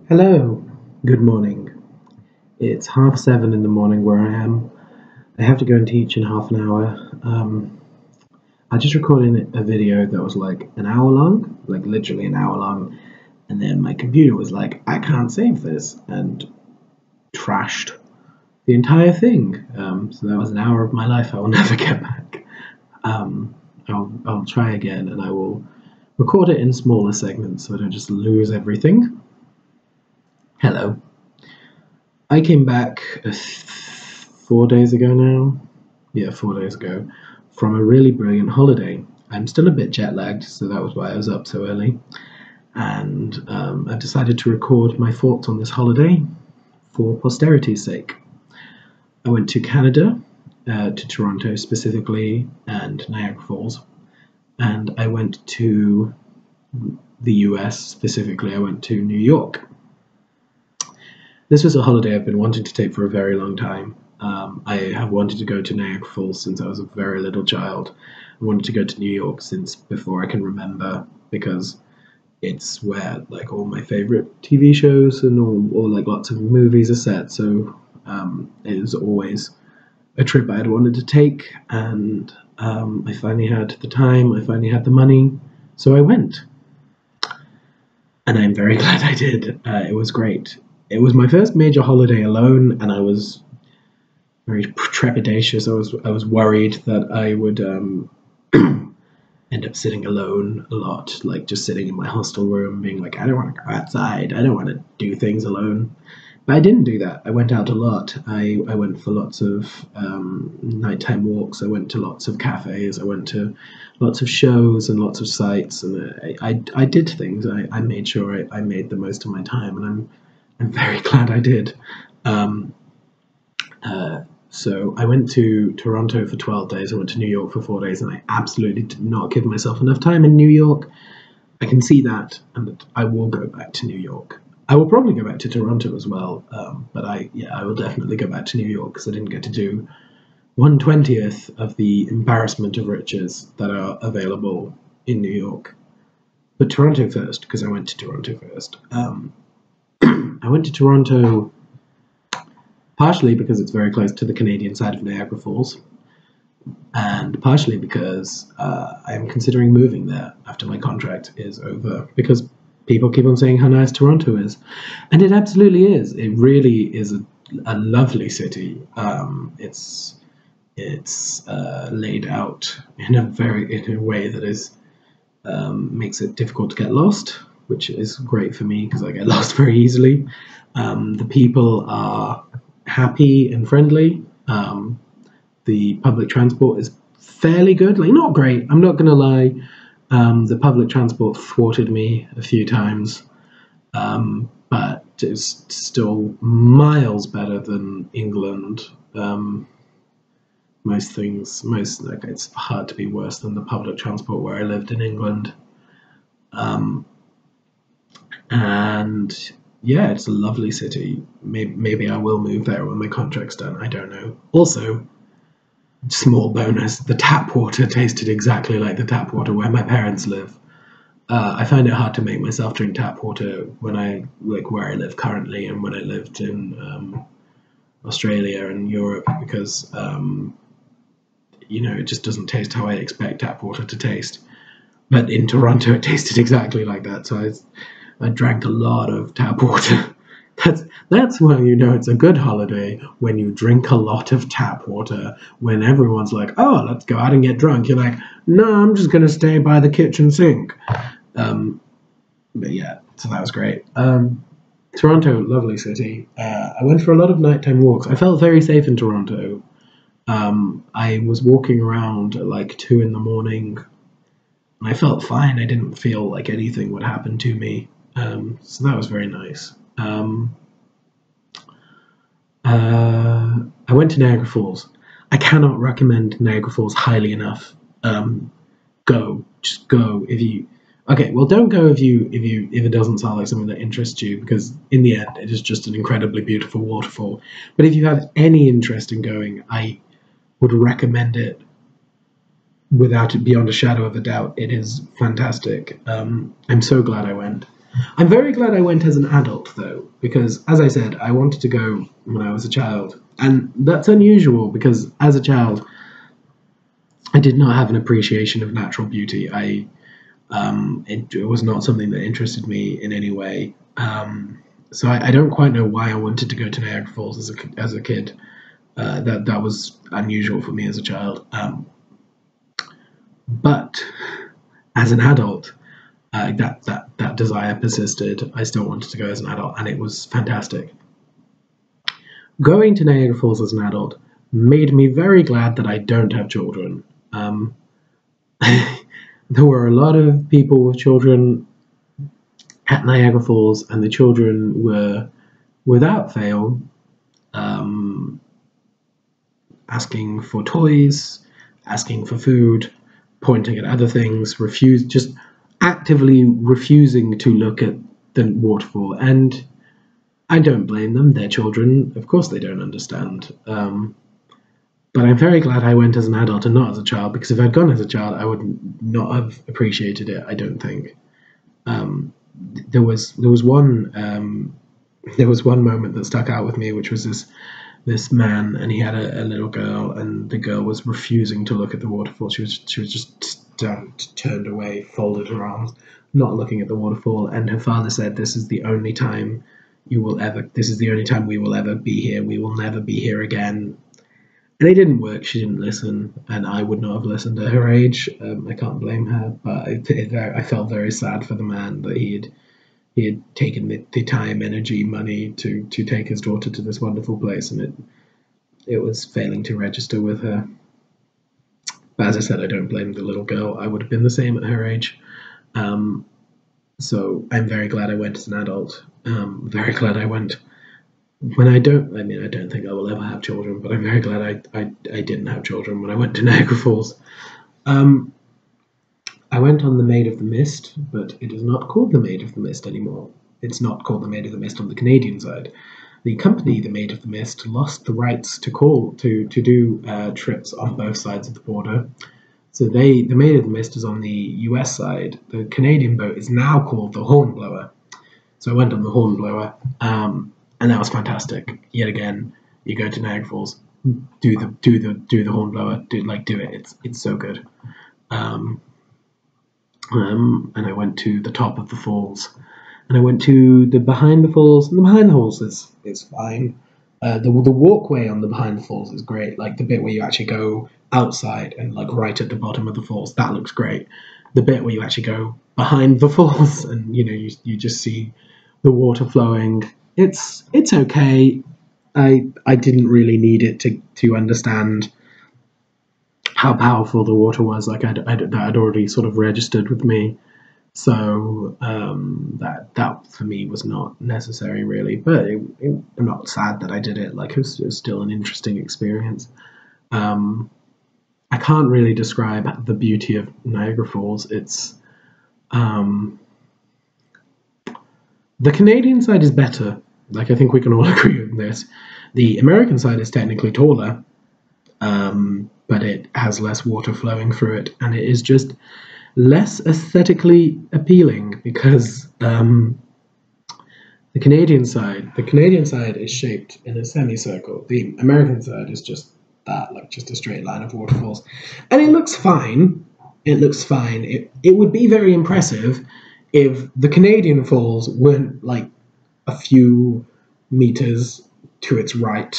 Hello, good morning. It's 7:30 in the morning where I am. I have to go and teach in half an hour. I just recorded a video that was like an hour long, like literally an hour long, and then my computer was like, I can't save this, and trashed the entire thing. So that was an hour of my life I will never get back. I'll try again, and I will record it in smaller segments so I don't just lose everything. Hello. I came back 4 days ago now. Yeah, 4 days ago from a really brilliant holiday. I'm still a bit jet lagged, so that was why I was up so early. And I've decided to record my thoughts on this holiday for posterity's sake. I went to Canada, to Toronto specifically, and Niagara Falls. And I went to the US specifically. I went to New York. This was a holiday I've been wanting to take for a very long time. I have wanted to go to Niagara Falls since I was a very little child. I wanted to go to New York since before I can remember, because it's where like all my favorite TV shows and all like lots of movies are set. So it was always a trip I had wanted to take, and I finally had the time. I finally had the money, so I went, and I'm very glad I did. It was great. It was my first major holiday alone, and I was very trepidatious. I was worried that I would end up sitting alone a lot, like just sitting in my hostel room, being like, I don't want to go outside. I don't want to do things alone. But I didn't do that. I went out a lot. I went for lots of nighttime walks. I went to lots of cafes. I went to lots of shows and lots of sites, and I did things. I made sure I made the most of my time, and I'm very glad I did. Um, so I went to Toronto for 12 days. I went to New York for 4 days, and I absolutely did not give myself enough time in New York. I can see that, and I will go back to New York. I will probably go back to Toronto as well, but I will definitely go back to New York because I didn't get to do 1/20th of the embarrassment of riches that are available in New York. But Toronto first, because I went to Toronto first. I went to Toronto partially because it's very close to the Canadian side of Niagara Falls, and partially because I'm considering moving there after my contract is over, because people keep on saying how nice Toronto is, and it absolutely is. It really is a lovely city. It's laid out in a way that is makes it difficult to get lost, which is great for me because I get lost very easily. The people are happy and friendly. The public transport is fairly good, like not great. I'm not gonna lie. The public transport thwarted me a few times, but it's still miles better than England. Most like it's hard to be worse than the public transport where I lived in England. Um, and yeah, it's a lovely city. Maybe I will move there when my contract's done. I don't know. Also, small bonus: the tap water tasted exactly like the tap water where my parents live. I find it hard to make myself drink tap water when I like where I live currently and when I lived in Australia and Europe, because it just doesn't taste how I expect tap water to taste. But in Toronto, it tasted exactly like that. So I drank a lot of tap water. That's when you know it's a good holiday, when you drink a lot of tap water. When everyone's like, "Oh, let's go out and get drunk," you're like, "No, I'm just gonna stay by the kitchen sink." But yeah, so that was great. Toronto, lovely city. I went for a lot of nighttime walks. I felt very safe in Toronto. I was walking around at like 2 in the morning, and I felt fine. I didn't feel like anything would happen to me. So that was very nice. I went to Niagara Falls. I cannot recommend Niagara Falls highly enough. Just go if you. Okay, well, don't go if it doesn't sound like something that interests you, because in the end, it is just an incredibly beautiful waterfall. But if you have any interest in going, I would recommend it without it beyond a shadow of a doubt. It is fantastic. I'm so glad I went. I'm very glad I went as an adult, though, because, as I said, I wanted to go when I was a child. And that's unusual because, as a child, I did not have an appreciation of natural beauty. It was not something that interested me in any way. So I don't quite know why I wanted to go to Niagara Falls as a kid. That was unusual for me as a child. But as an adult, that desire persisted. I still wanted to go as an adult, and it was fantastic. Going to Niagara Falls as an adult made me very glad that I don't have children. There were a lot of people with children at Niagara Falls, and the children were, without fail, asking for toys, asking for food, pointing at other things, just actively refusing to look at the waterfall. And I don't blame them. They're children. Of course they don't understand. But I'm very glad I went as an adult and not as a child, because if I'd gone as a child, I would not have appreciated it, I don't think. There was one moment that stuck out with me, which was this man, and he had a little girl, and the girl was refusing to look at the waterfall. She was just turned away, folded her arms, not looking at the waterfall. And her father said, "This is the only time this is the only time we will ever be here. We will never be here again." And it didn't work. She didn't listen, and I would not have listened at her age. I can't blame her, but I felt very sad for the man that he had taken the time, energy, money to take his daughter to this wonderful place, and it was failing to register with her. But as I said, I don't blame the little girl. I would have been the same at her age. So I'm very glad I went as an adult. Very glad I went when I don't think I will ever have children, but I'm very glad I didn't have children when I went to Niagara Falls. I went on the Maid of the Mist, but it is not called the Maid of the Mist anymore. It's not called the Maid of the Mist on the Canadian side. The company, the Maid of the Mist, lost the rights to do trips on both sides of the border. So the Maid of the Mist is on the US side. The Canadian boat is now called the Hornblower. So I went on the Hornblower, and that was fantastic. Yet again, you go to Niagara Falls, do the Hornblower, do it. It's so good. And I went to the top of the falls, and I went to the behind the falls, and the behind the falls is fine. The walkway on the behind the falls is great. Like the bit where you actually go outside and like right at the bottom of the falls, that looks great. The bit where you actually go behind the falls and you just see the water flowing, it's okay. I didn't really need it to understand how powerful the water was. Like that had already sort of registered with me. So that for me was not necessary really, but I'm not sad that I did it. Like it was still an interesting experience. I can't really describe the beauty of Niagara Falls. It's the Canadian side is better. Like I think we can all agree on this. The American side is technically taller, but it has less water flowing through it, and it is just less aesthetically appealing because the Canadian side is shaped in a semicircle. The American side is just that, like just a straight line of waterfalls, and it looks fine. It looks fine. It would be very impressive if the Canadian falls weren't like a few meters to its right.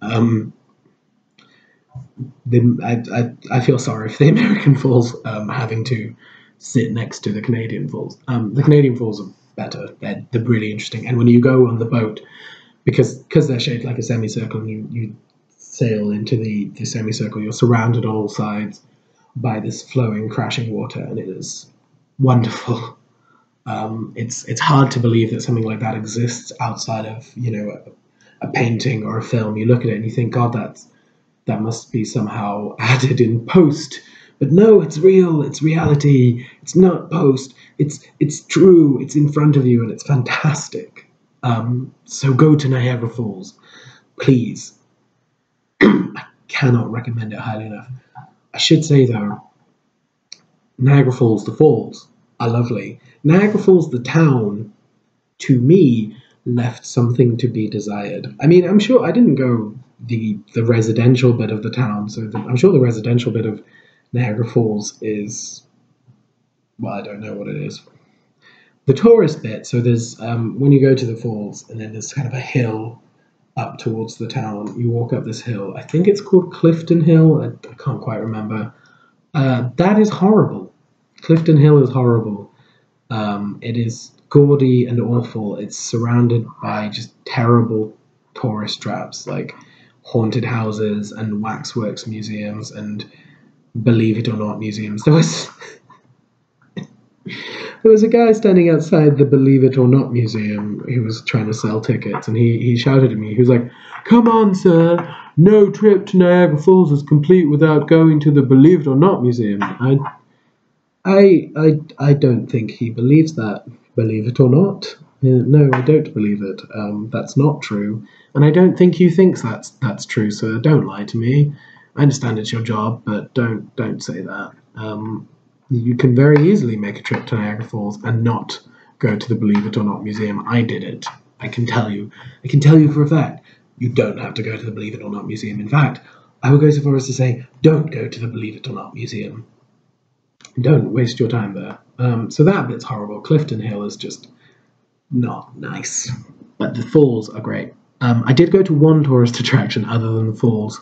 I feel sorry for the American falls having to sit next to the Canadian falls. The Canadian falls are better. They're really interesting. And when you go on the boat, because they're shaped like a semicircle, and you sail into the semicircle, you're surrounded on all sides by this flowing, crashing water, and it is wonderful. It's hard to believe that something like that exists outside of a painting or a film. You look at it and you think, God, that must be somehow added in post. But no, it's real. It's reality. It's not post. It's true. It's in front of you, and it's fantastic. So go to Niagara Falls, please. I cannot recommend it highly enough. I should say though, Niagara Falls, the falls, are lovely. Niagara Falls, the town, to me, left something to be desired. I mean, I'm sure I didn't go the residential bit of the town, so I'm sure the residential bit of Niagara Falls is, well, I don't know what it is. The tourist bit, so there's when you go to the falls, and then there's kind of a hill up towards the town. You walk up this hill. I think it's called Clifton Hill. I can't quite remember. That is horrible. Clifton Hill is horrible. It is gaudy and awful. It's surrounded by just terrible tourist traps like haunted houses and waxworks museums and believe it or not museums. There was a guy standing outside the Believe It or Not museum who was trying to sell tickets, and he shouted at me. He was like, "Come on, sir! No trip to Niagara Falls is complete without going to the Believe It or Not museum." I don't think he believes that. Believe it or not. No, I don't believe it. That's not true, and I don't think you think that's true. So don't lie to me. I understand it's your job, but don't say that. You can very easily make a trip to Niagara Falls and not go to the Believe It or Not museum. I did it. I can tell you. I can tell you for a fact. You don't have to go to the Believe It or Not museum. In fact, I would go so far as to say, don't go to the Believe It or Not museum. Don't waste your time there. So that bit's horrible. Clifton Hill is just not nice. But the falls are great. I did go to one tourist attraction other than the falls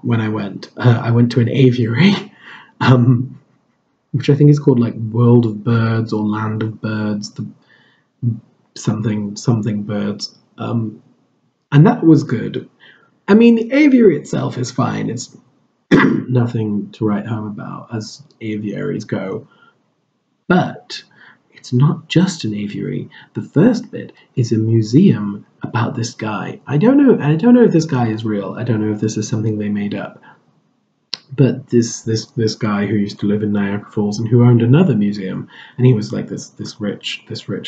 when I went. I went to an aviary, which I think is called like World of Birds or Land of Birds, something birds. And that was good. I mean, the aviary itself is fine. It's nothing to write home about as aviaries go. But it's not just an aviary. The first bit is a museum about this guy. I don't know if this guy is real. I don't know if this is something they made up. But this guy who used to live in Niagara Falls and who owned another museum, and he was like this rich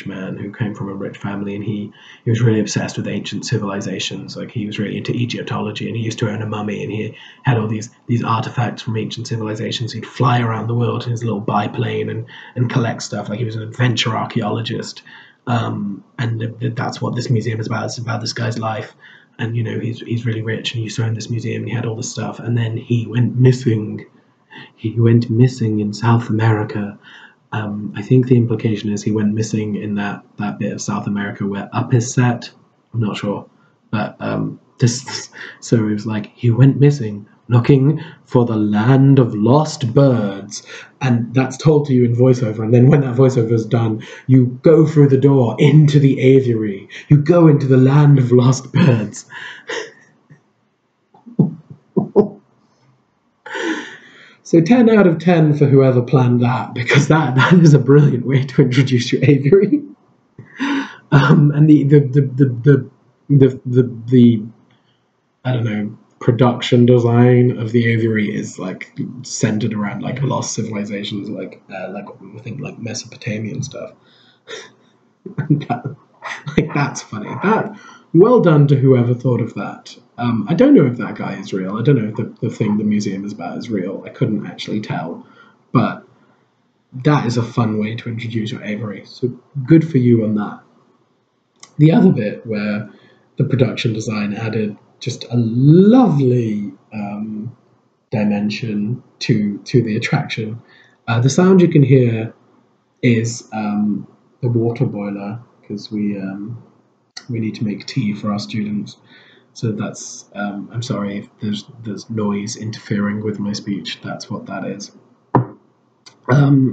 man who came from a rich family, and he was really obsessed with ancient civilizations. Like he was really into Egyptology, and he used to own a mummy, and he had all these artifacts from ancient civilizations. He'd fly around the world in his little biplane and collect stuff. Like he was an adventure archaeologist, and that's what this museum is about. It's about this guy's life. And you know he's really rich, and he used to own this museum, and he had all this stuff, and then he went missing. He went missing in South America. I think the implication is he went missing in that bit of South America where Up is set. I'm not sure, but so it was like he went missing looking for the land of lost birds, and that's told to you in voiceover. And then when that voiceover is done, you go through the door into the aviary. You go into the land of lost birds. So 10 out of 10 for whoever planned that, because that is a brilliant way to introduce your aviary. And the I don't know, production design of the aviary is like centered around like lost civilizations, like I think like Mesopotamian stuff. That's funny. That well done to whoever thought of that. I don't know if that guy is real. I don't know if the thing the museum is about is real. I couldn't actually tell, but that is a fun way to introduce your aviary. So good for you on that. The other bit where the production design added just a lovely dimension to the attraction. The sound you can hear is the water boiler, because we need to make tea for our students. So that's I'm sorry if there's noise interfering with my speech. That's what that is. The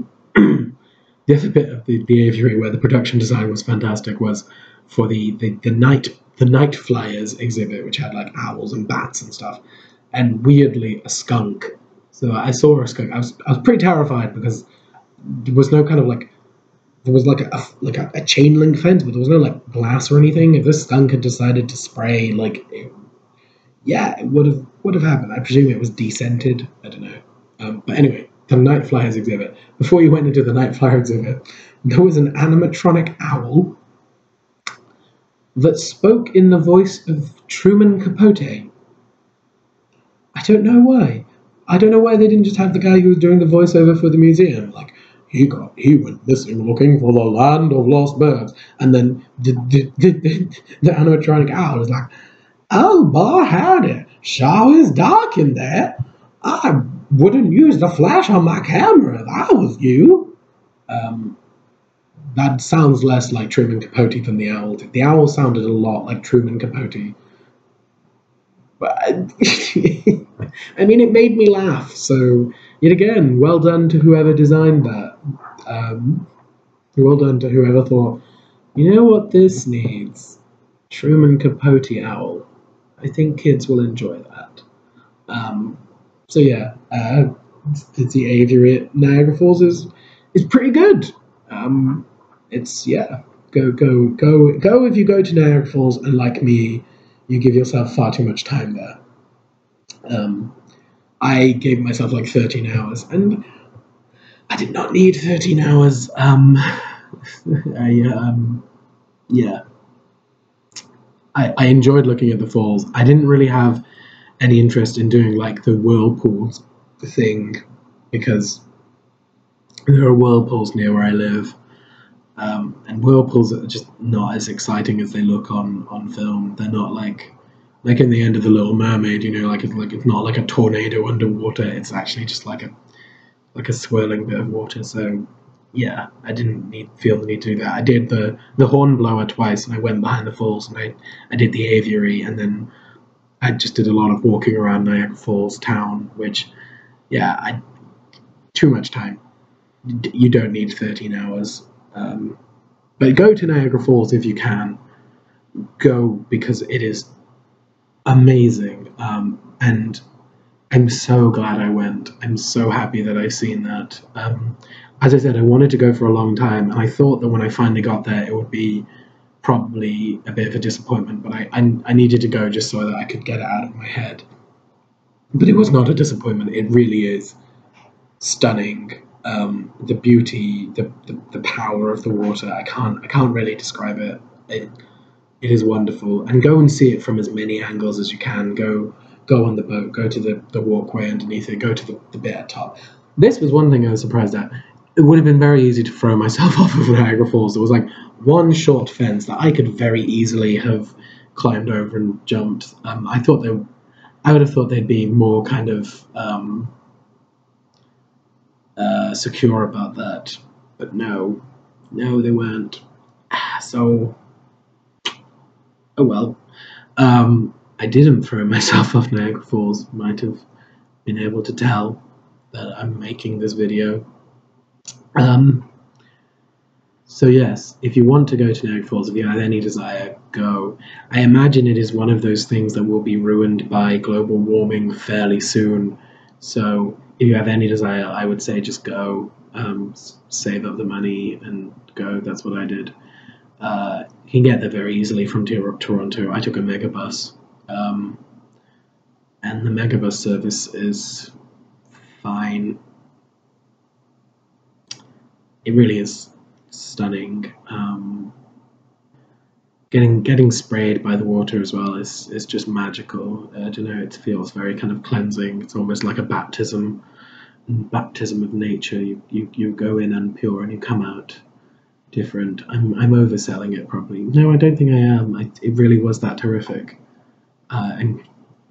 other bit of the aviary where the production design was fantastic was for the night flyers exhibit, which had like owls and bats and stuff, and weirdly a skunk. So I saw a skunk. I was pretty terrified because there was no kind of like, there was like a chain link fence, but there was no like glass or anything. If this skunk had decided to spray, like it would have happened. I presume it was descented. I don't know. But anyway, the night flyers exhibit. Before you went into the night flyer exhibit, there was an animatronic owl that spoke in the voice of Truman Capote. I don't know why. I don't know why they didn't just have the guy who was doing the voiceover for the museum. Like, he went missing looking for the land of lost birds. And then the animatronic owl is like, oh boy, howdy, sure is dark in there. I wouldn't use the flash on my camera if I was you. That sounds less like Truman Capote than the owl did. The owl sounded a lot like Truman Capote. But I mean, it made me laugh. So, yet again, well done to whoever designed that. Well done to whoever thought, you know what this needs? Truman Capote owl. I think kids will enjoy that. So yeah, the aviary at Niagara Falls is pretty good. It's yeah, go if you go to Niagara Falls, and like me, you give yourself far too much time there. I gave myself like 13 hours, and I did not need 13 hours. Yeah, I enjoyed looking at the falls. I didn't really have any interest in doing like the whirlpools thing because there are whirlpools near where I live, and whirlpools are just not as exciting as they look on film. They're not like in the end of The Little Mermaid, you know, it's not like a tornado underwater. It's actually just like a swirling bit of water. So yeah, I didn't feel the need to do that. I did the Hornblower twice, and I went behind the falls, and I did the aviary, and then I just did a lot of walking around Niagara Falls town, which yeah, too much time. You don't need 13 hours. But go to Niagara Falls if you can. Go because it is amazing. And I'm so glad I went. I'm so happy that I've seen that. As I said, I wanted to go for a long time, and I thought that when I finally got there, it would be probably a bit of a disappointment, but I needed to go just so that I could get it out of my head. But it was not a disappointment. It really is stunning. The beauty, the power of the water. I can't really describe it. It is wonderful. And go and see it from as many angles as you can. Go on the boat. Go to the walkway underneath it. Go to the bit at top. This was one thing I was surprised at. It would have been very easy to throw myself off of Niagara Falls. There was like one short fence that I could very easily have climbed over and jumped. I would have thought they'd be more kind of secure about that, but no, they weren't. So, oh well. I didn't throw myself off Niagara Falls. Might have been able to tell that I'm making this video. So yes, if you want to go to Niagara Falls, if you have any desire, go. I imagine it is one of those things that will be ruined by global warming fairly soon. So if you have any desire, I would say just go. Save up the money and go. That's what I did. You can get there very easily from Toronto. I took a megabus, and the megabus service is fine. It really is stunning. Getting sprayed by the water as well is just magical. I don't know. It feels very kind of cleansing. It's almost like a baptism of nature. You go in unpure and you come out different. I'm overselling it probably. No, I don't think I am. It really was that terrific. And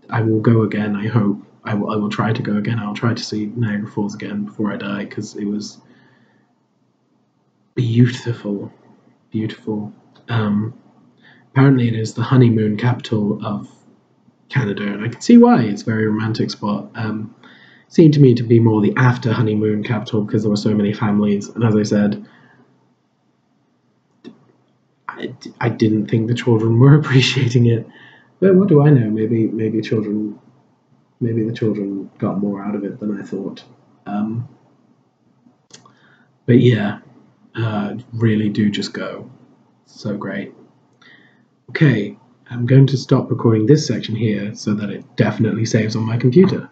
I will go again. I hope. I will try to go again. I'll try to see Niagara Falls again before I die because it was beautiful. Apparently it is the honeymoon capital of Canada, and I can see why. It's a very romantic spot. Seemed to me to be more the after honeymoon capital because there were so many families, and as I said, I didn't think the children were appreciating it. But what do I know? Maybe the children got more out of it than I thought. But yeah, really do just go. So great. Okay, I'm going to stop recording this section here so that it definitely saves on my computer.